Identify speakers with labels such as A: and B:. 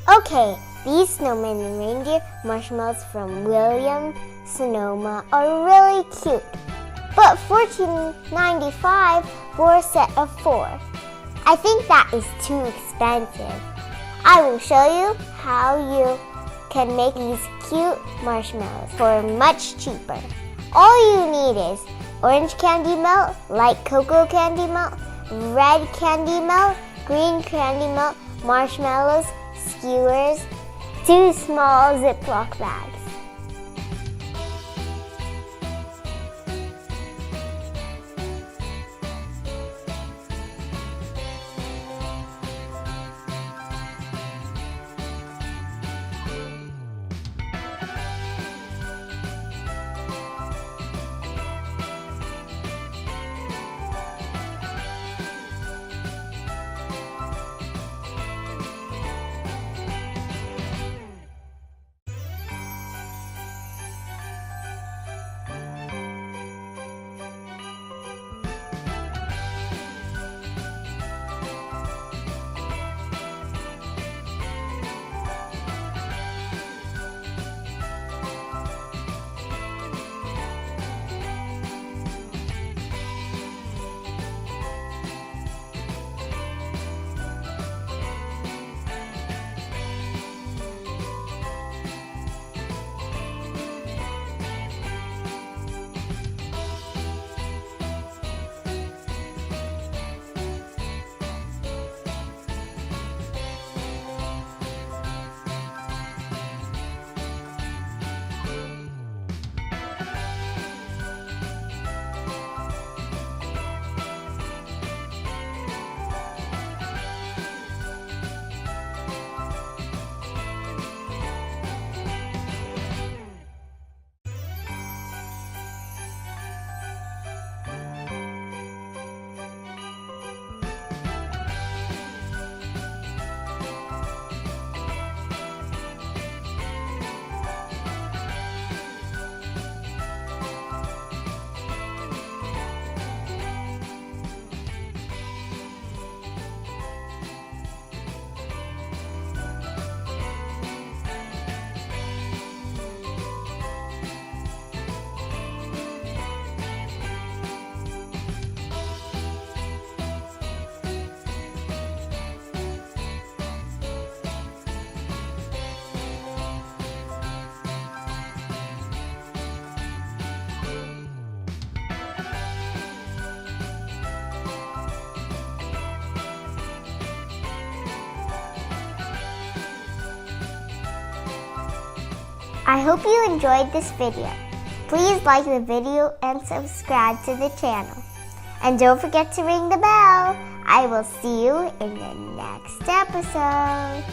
A: Okay, these Snowman and Reindeer marshmallows from Williams Sonoma are really cute. But $14.95 for a set of 4. I think that is too expensive. I will show you how you can make these cute marshmallows for much cheaper. All you need is orange candy melt, light cocoa candy melt, red candy melt, green candy melt, marshmallows, skewers, 2 small Ziploc bags. I hope you enjoyed this video. Please like the video and subscribe to the channel. And don't forget to ring the bell. I will see you in the next episode.